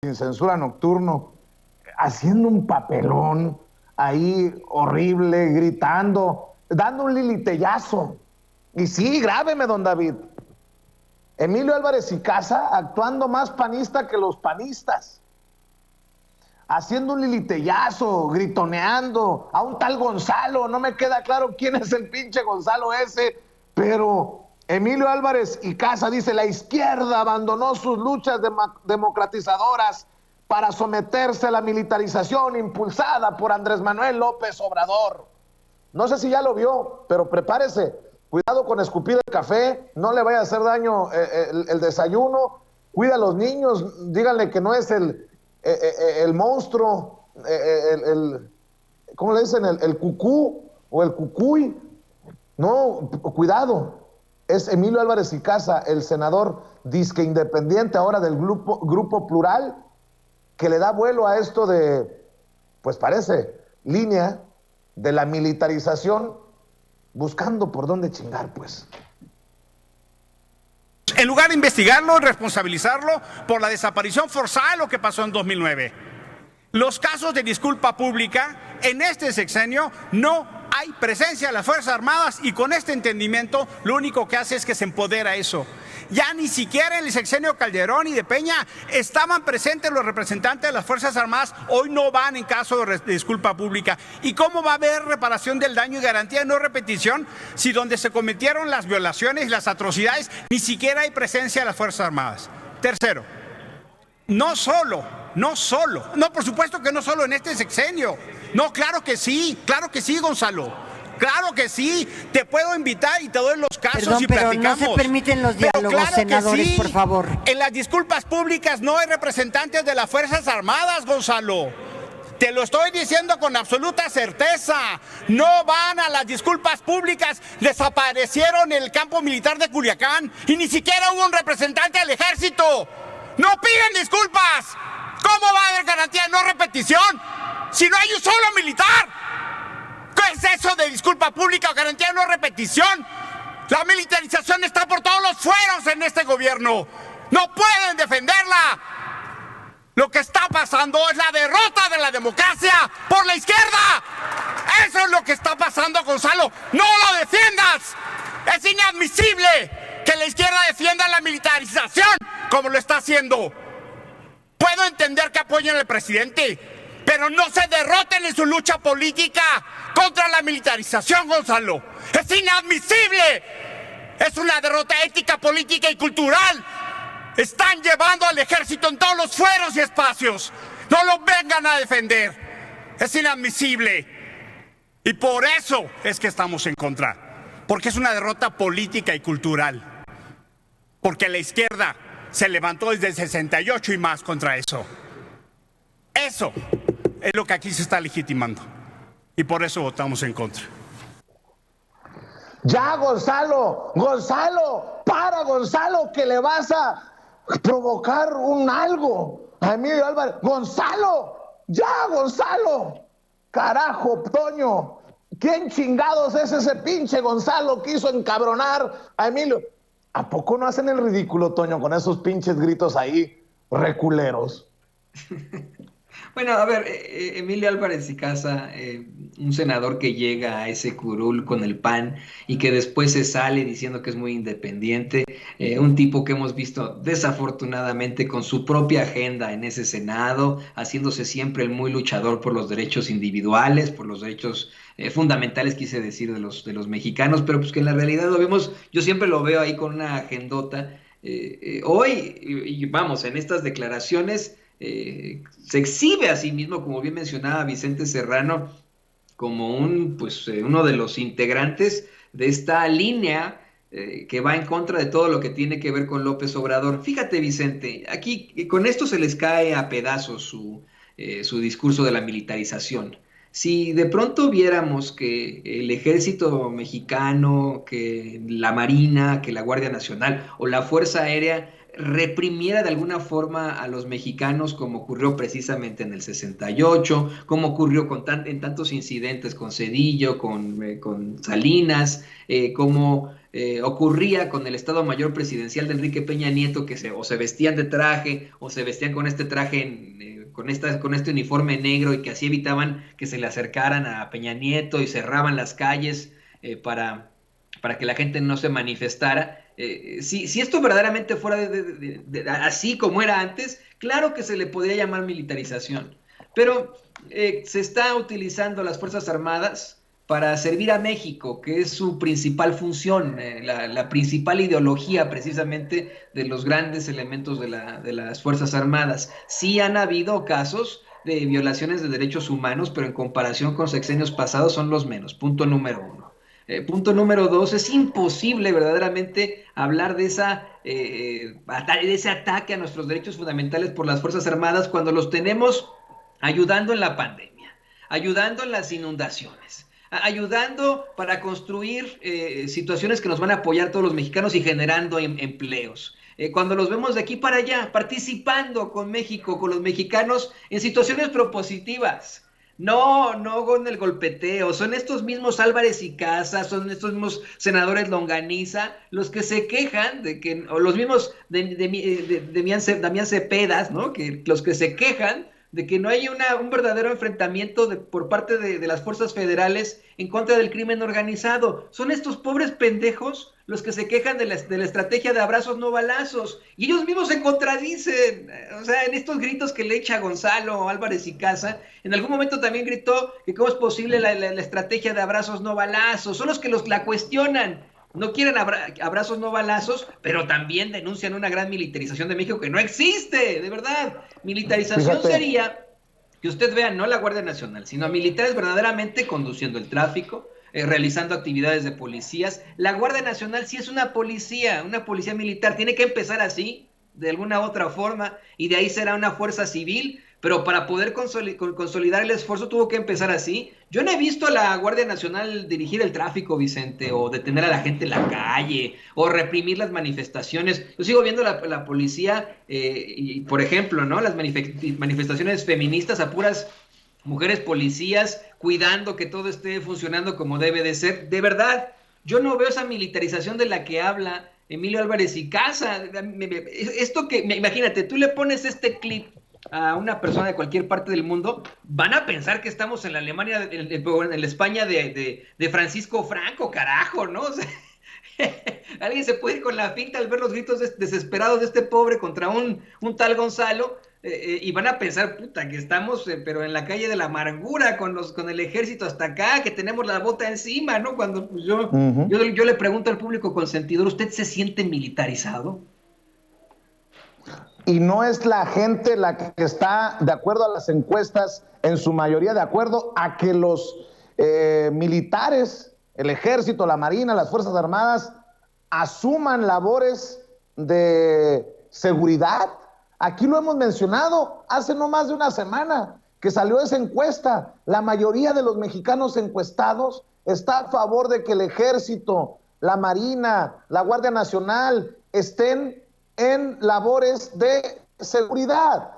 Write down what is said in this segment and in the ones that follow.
Sin Censura Nocturno, haciendo un papelón ahí horrible, gritando, dando un lilitellazo. Y sí, grábeme, don David. Emilio Álvarez y Casa actuando más panista que los panistas, haciendo un lilitellazo, gritoneando a un tal Gonzalo. No me queda claro quién es el pinche Gonzalo ese, pero Emilio Álvarez y Casa dice: la izquierda abandonó sus luchas democratizadoras para someterse a la militarización impulsada por Andrés Manuel López Obrador. No sé si ya lo vio, pero prepárese. Cuidado con escupir el café, no le vaya a hacer daño el desayuno. Cuida a los niños, díganle que no es el monstruo, ¿cómo le dicen? El cucú o el cucuy. No, cuidado. Es Emilio Álvarez y Casa, el senador disque independiente ahora del grupo Plural, que le da vuelo a esto de, pues parece, línea de la militarización, buscando por dónde chingar, pues. En lugar de investigarlo y responsabilizarlo por la desaparición forzada de lo que pasó en 2009. Los casos de disculpa pública en este sexenio no hay presencia de las Fuerzas Armadas, y con este entendimiento lo único que hace es que se empodera eso. Ya ni siquiera en el sexenio Calderón y de Peña estaban presentes los representantes de las Fuerzas Armadas. Hoy no van en caso de disculpa pública. ¿Y cómo va a haber reparación del daño y garantía de no repetición si donde se cometieron las violaciones y las atrocidades ni siquiera hay presencia de las Fuerzas Armadas? Tercero, no, por supuesto que no solo en este sexenio. No, claro que sí, Gonzalo. Claro que sí, te puedo invitar y te doy los casos. Perdón, y pero platicamos. no se permiten los diálogos, claro, senadores, sí. por favor. En las disculpas públicas no hay representantes de las Fuerzas Armadas, Gonzalo. Te lo estoy diciendo con absoluta certeza. No van a las disculpas públicas. Desaparecieron el campo militar de Culiacán y ni siquiera hubo un representante del ejército. ¡No piden disculpas! ¿Cómo va a haber garantía de no repetición si no hay un solo militar? ¿Qué es eso de disculpa pública o garantía de no repetición? La militarización está por todos los fueros en este gobierno. No pueden defenderla. Lo que está pasando es la derrota de la democracia por la izquierda. Eso es lo que está pasando, Gonzalo. ¡No lo defiendas! Es inadmisible que la izquierda defienda la militarización como lo está haciendo. Puedo entender que apoyen al presidente, pero no se derroten en su lucha política contra la militarización, Gonzalo. ¡Es inadmisible! Es una derrota ética, política y cultural. Están llevando al ejército en todos los fueros y espacios. No lo vengan a defender. Es inadmisible. Y por eso es que estamos en contra. Porque es una derrota política y cultural. Porque la izquierda se levantó desde el 68 y más contra eso. Eso es lo que aquí se está legitimando. Y por eso votamos en contra. Ya, Gonzalo, Gonzalo, que le vas a provocar un algo a Emilio Álvarez. Gonzalo, carajo, Toño, ¿quién chingados es ese pinche Gonzalo que hizo encabronar a Emilio? ¿A poco no hacen el ridículo, Toño, con esos pinches gritos ahí, reculeros? Bueno, a ver, Emilio Álvarez y Casa, un senador que llega a ese curul con el PAN y que después se sale diciendo que es muy independiente, un tipo que hemos visto desafortunadamente con su propia agenda en ese Senado, haciéndose siempre el muy luchador por los derechos individuales, por los derechos fundamentales, quise decir, de los mexicanos, pero pues que en la realidad lo vemos, yo siempre lo veo ahí con una agendota. Hoy, y vamos, en estas declaraciones se exhibe a sí mismo, como bien mencionaba Vicente Serrano, como uno de los integrantes de esta línea que va en contra de todo lo que tiene que ver con López Obrador. Fíjate, Vicente, aquí con esto se les cae a pedazos su discurso de la militarización. Si de pronto viéramos que el ejército mexicano, que la Marina, que la Guardia Nacional o la Fuerza Aérea reprimiera de alguna forma a los mexicanos, como ocurrió precisamente en el 68, como ocurrió en tantos incidentes con Zedillo, con Salinas, como ocurría con el Estado Mayor Presidencial de Enrique Peña Nieto, que o se vestían de traje o se vestían con este traje, con este uniforme negro, y que así evitaban que se le acercaran a Peña Nieto y cerraban las calles para que la gente no se manifestara. Si esto verdaderamente fuera así como era antes, claro que se le podría llamar militarización, pero se está utilizando las Fuerzas Armadas para servir a México, que es su principal función, la principal ideología precisamente de los grandes elementos de las Fuerzas Armadas. Sí han habido casos de violaciones de derechos humanos, pero en comparación con sexenios pasados son los menos, punto número uno. Punto número dos, es imposible verdaderamente hablar de ese ataque a nuestros derechos fundamentales por las Fuerzas Armadas cuando los tenemos ayudando en la pandemia, ayudando en las inundaciones, ayudando para construir situaciones que nos van a apoyar todos los mexicanos y generando empleos. Cuando los vemos de aquí para allá, participando con México, con los mexicanos en situaciones propositivas. No con el golpeteo, son estos mismos Álvarez y Casas, son estos mismos senadores Longaniza, los que se quejan de que, o los mismos Damián Cepedas, ¿no? Los que se quejan de que no hay un verdadero enfrentamiento por parte de las fuerzas federales en contra del crimen organizado. Son estos pobres pendejos los que se quejan de la estrategia de abrazos no balazos, y ellos mismos se contradicen. O sea, en estos gritos que le echa Gonzalo Álvarez y Casa, en algún momento también gritó que cómo es posible la estrategia de abrazos no balazos. Son los que la cuestionan. No quieren abrazos no balazos, pero también denuncian una gran militarización de México que no existe, de verdad. Militarización sería que usted vea no la Guardia Nacional, sino a militares verdaderamente conduciendo el tráfico, realizando actividades de policías. La Guardia Nacional sí es una policía militar, tiene que empezar así, de alguna otra forma, y de ahí será una fuerza civil, pero para poder consolidar el esfuerzo tuvo que empezar así. Yo no he visto a la Guardia Nacional dirigir el tráfico, Vicente, o detener a la gente en la calle, o reprimir las manifestaciones. Yo sigo viendo la policía, y por ejemplo, ¿no? Las manifestaciones feministas a puras mujeres policías, cuidando que todo esté funcionando como debe de ser. De verdad, yo no veo esa militarización de la que habla Emilio Álvarez y Casa. Esto que, imagínate, tú le pones este clip a una persona de cualquier parte del mundo, van a pensar que estamos en la Alemania, en la España de Francisco Franco, carajo, ¿no? O sea, alguien se puede ir con la finta al ver los gritos desesperados de este pobre contra un tal Gonzalo, y van a pensar, puta, que estamos, pero en la calle de la amargura, con el ejército hasta acá, que tenemos la bota encima, ¿no? Cuando pues, yo le pregunto al público consentidor, ¿usted se siente militarizado? Y no es la gente la que está, de acuerdo a las encuestas, en su mayoría de acuerdo a que los militares, el ejército, la marina, las fuerzas armadas, asuman labores de seguridad. Aquí lo hemos mencionado hace no más de una semana que salió esa encuesta. La mayoría de los mexicanos encuestados está a favor de que el ejército, la marina, la Guardia Nacional estén en labores de seguridad.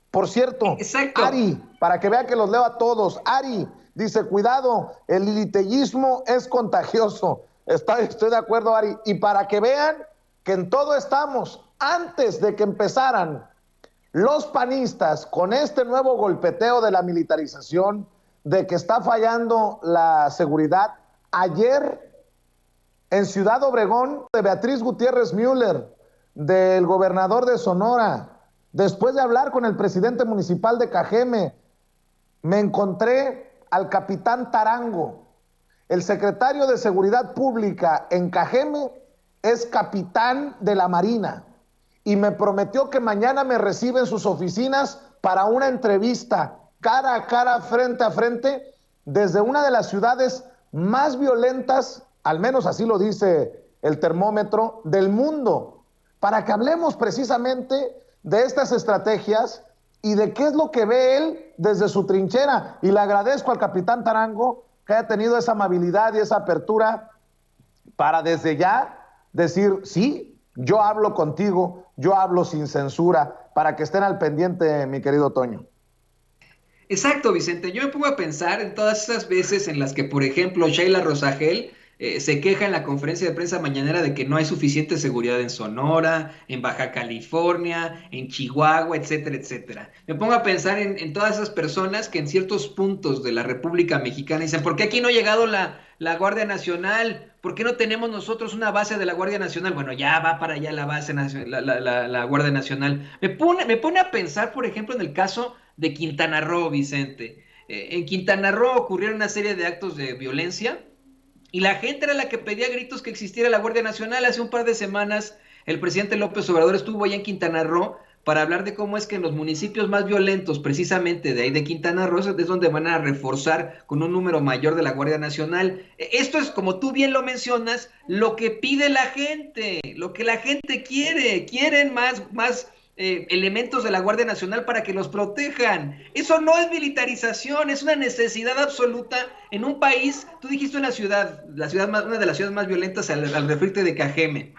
Por cierto, exacto. Ari, para que vea que los leo a todos, Ari dice, cuidado, el liliteyismo es contagioso. Estoy de acuerdo, Ari. Y para que vean que en todo estamos, antes de que empezaran los panistas con este nuevo golpeteo de la militarización, de que está fallando la seguridad, ayer en Ciudad Obregón, de Beatriz Gutiérrez Müller, del gobernador de Sonora, después de hablar con el presidente municipal de Cajeme, me encontré al capitán Tarango. El secretario de Seguridad Pública en Cajeme es capitán de la Marina y me prometió que mañana me recibe en sus oficinas para una entrevista cara a cara, frente a frente, desde una de las ciudades más violentas, al menos así lo dice el termómetro, del mundo, para que hablemos precisamente de estas estrategias y de qué es lo que ve él desde su trinchera. Y le agradezco al capitán Tarango que haya tenido esa amabilidad y esa apertura para desde ya decir, sí, Yo hablo contigo, yo hablo sin censura, para que estén al pendiente, mi querido Toño. Exacto, Vicente. Yo me pongo a pensar en todas esas veces en las que, por ejemplo, Sheila Rosagel se queja en la conferencia de prensa mañanera de que no hay suficiente seguridad en Sonora, en Baja California, en Chihuahua, etcétera, etcétera. Me pongo a pensar en todas esas personas que en ciertos puntos de la República Mexicana dicen, ¿por qué aquí no ha llegado la Guardia Nacional? ¿Por qué no tenemos nosotros una base de la Guardia Nacional? Bueno, ya va para allá la base, la Guardia Nacional. Me pone a pensar, por ejemplo, en el caso de Quintana Roo, Vicente. En Quintana Roo ocurrieron una serie de actos de violencia y la gente era la que pedía gritos que existiera la Guardia Nacional. Hace un par de semanas el presidente López Obrador estuvo allá en Quintana Roo para hablar de cómo es que en los municipios más violentos, precisamente de ahí de Quintana Roo, es donde van a reforzar con un número mayor de la Guardia Nacional. Esto es, como tú bien lo mencionas, lo que pide la gente, lo que la gente quiere. Quieren más elementos de la Guardia Nacional para que los protejan. Eso no es militarización, es una necesidad absoluta en un país. Tú dijiste una ciudad, una de las ciudades más violentas al referirte de Cajeme.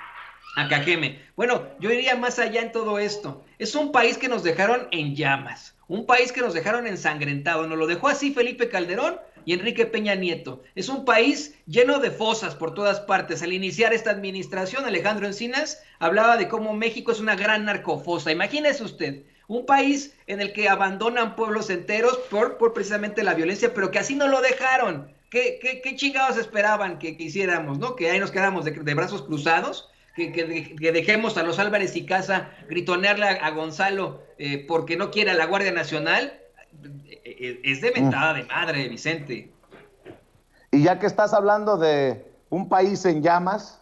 A Cajeme. Bueno, yo iría más allá en todo esto. Es un país que nos dejaron en llamas, un país que nos dejaron ensangrentado. Nos lo dejó así Felipe Calderón y Enrique Peña Nieto. Es un país lleno de fosas por todas partes. Al iniciar esta administración, Alejandro Encinas hablaba de cómo México es una gran narcofosa. Imagínese usted, un país en el que abandonan pueblos enteros por precisamente la violencia, pero que así no lo dejaron. ¿Qué chingados esperaban que hiciéramos, ¿no? Que ahí nos quedamos de brazos cruzados. Que dejemos a los Álvarez y Casa gritonearle a Gonzalo porque no quiere a la Guardia Nacional, es de mentada de madre, Vicente. Y ya que estás hablando de un país en llamas,